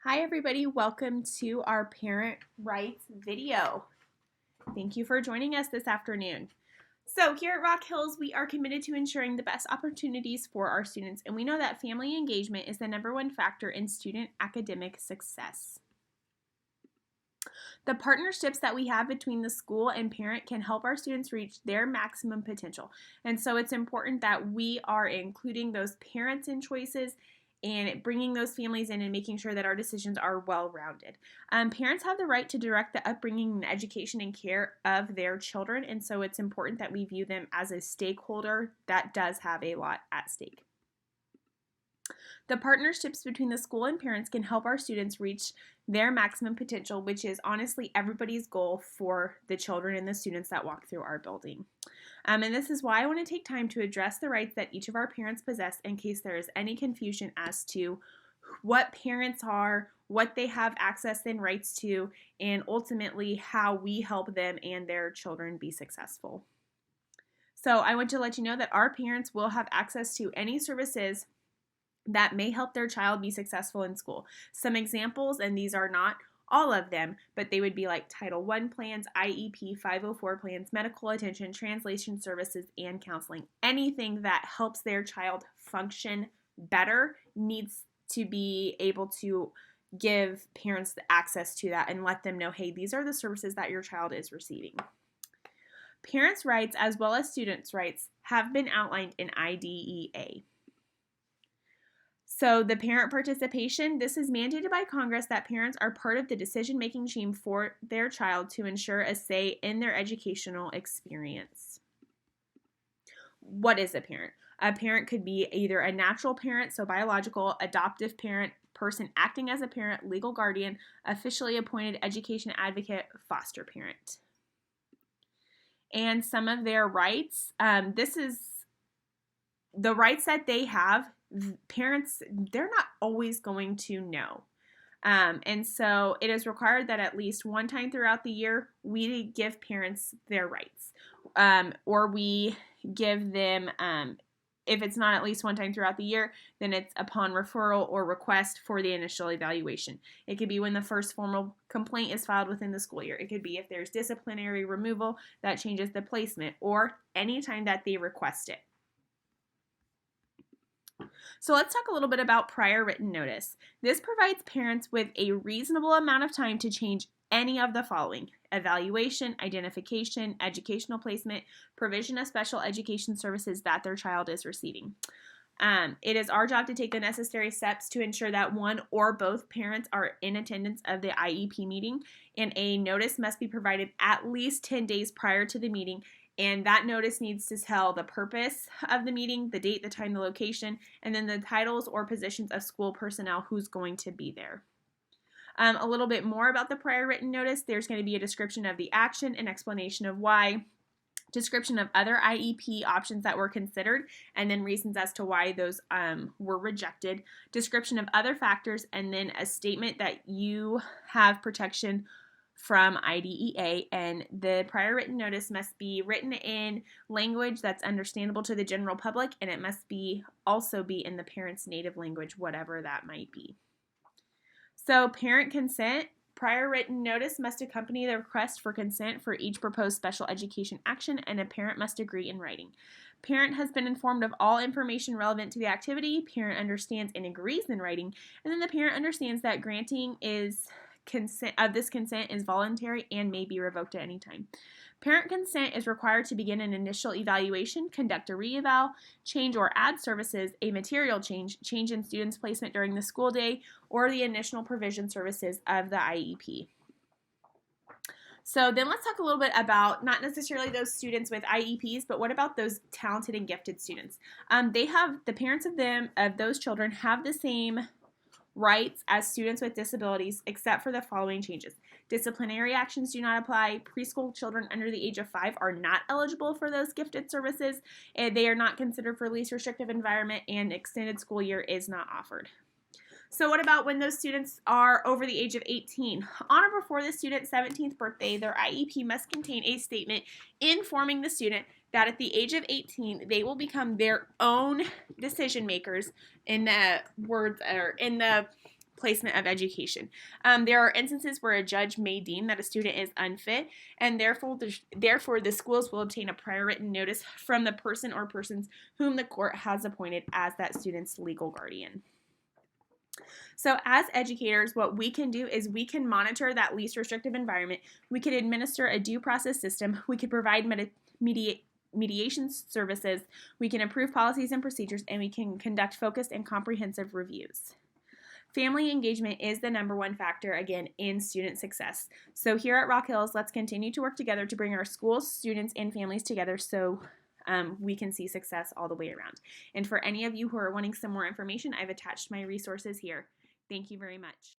Hi everybody, welcome to our parent rights video. Thank you for joining us this afternoon. So here at Rock Hills, we are committed to ensuring the best opportunities for our students, and we know that family engagement is the #1 factor in student academic success. The partnerships that we have between the school and parent can help our students reach their maximum potential. And so it's important that we are including those parents in choices and bringing those families in and making sure that our decisions are well-rounded. Parents have the right to direct the upbringing and education and care of their children, and so it's important that we view them as a stakeholder that does have a lot at stake. The partnerships between the school and parents can help our students reach their maximum potential, which is honestly everybody's goal for the children and the students that walk through our building. And this is why I want to take time to address the rights that each of our parents possess in case there is any confusion as to what parents are, what they have access and rights to, and ultimately how we help them and their children be successful. So I want to let you know that our parents will have access to any services that may help their child be successful in school. Some examples, and these are not all of them, but they would be like Title I plans, IEP, 504 plans, medical attention, translation services, and counseling. Anything that helps their child function better needs to be able to give parents the access to that and let them know, hey, these are the services that your child is receiving. Parents' rights as well as students' rights have been outlined in IDEA. So the parent participation, this is mandated by Congress that parents are part of the decision-making team for their child to ensure a say in their educational experience. What is a parent? A parent could be either a natural parent, so biological, adoptive parent, person acting as a parent, legal guardian, officially appointed education advocate, foster parent. And some of their rights, this is the rights that they have. Parents, they're not always going to know. And so it is required that at least one time throughout the year, we give parents their rights. Or we give them, if it's not at least one time throughout the year, then it's upon referral or request for the initial evaluation. It could be when the first formal complaint is filed within the school year. It could be if there's disciplinary removal that changes the placement, or anytime that they request it. So let's talk a little bit about prior written notice. This provides parents with a reasonable amount of time to change any of the following: evaluation, identification, educational placement, provision of special education services that their child is receiving. It is our job to take the necessary steps to ensure that one or both parents are in attendance of the IEP meeting, and a notice must be provided at least 10 days prior to the meeting. And that notice needs to tell the purpose of the meeting, the date, the time, the location, and then the titles or positions of school personnel who's going to be there. A little bit more about the prior written notice. There's going to be a description of the action, an explanation of why, description of other IEP options that were considered, and then reasons as to why those were rejected, description of other factors, and then a statement that you have protection from IDEA, and the prior written notice must be written in language that's understandable to the general public, and it must also be in the parent's native language, whatever that might be. So parent consent. Prior written notice must accompany the request for consent for each proposed special education action, and a parent must agree in writing. Parent has been informed of all information relevant to the activity. Parent understands and agrees in writing, and then the parent understands that granting this consent is voluntary and may be revoked at any time. Parent consent is required to begin an initial evaluation, conduct a re-eval, change or add services, a material change in students' placement during the school day, or the initial provision services of the IEP. So then let's talk a little bit about not necessarily those students with IEPs, but what about those talented and gifted students? The parents of those children have the same rights as students with disabilities, except for the following changes. Disciplinary actions do not apply. Preschool children under the age of 5 are not eligible for those gifted services. They are not considered for least restrictive environment, and extended school year is not offered. So what about when those students are over the age of 18? On or before the student's 17th birthday, their IEP must contain a statement informing the student that at the age of 18, they will become their own decision makers in the placement of education. There are instances where a judge may deem that a student is unfit, and therefore the schools will obtain a prior written notice from the person or persons whom the court has appointed as that student's legal guardian. So as educators, what we can do is we can monitor that least restrictive environment. We can administer a due process system. We can provide mediation services. We can improve policies and procedures, and we can conduct focused and comprehensive reviews. Family engagement is the number one factor, again, in student success. So here at Rock Hills, let's continue to work together to bring our schools, students, and families together so we can see success all the way around. And for any of you who are wanting some more information, I've attached my resources here. Thank you very much.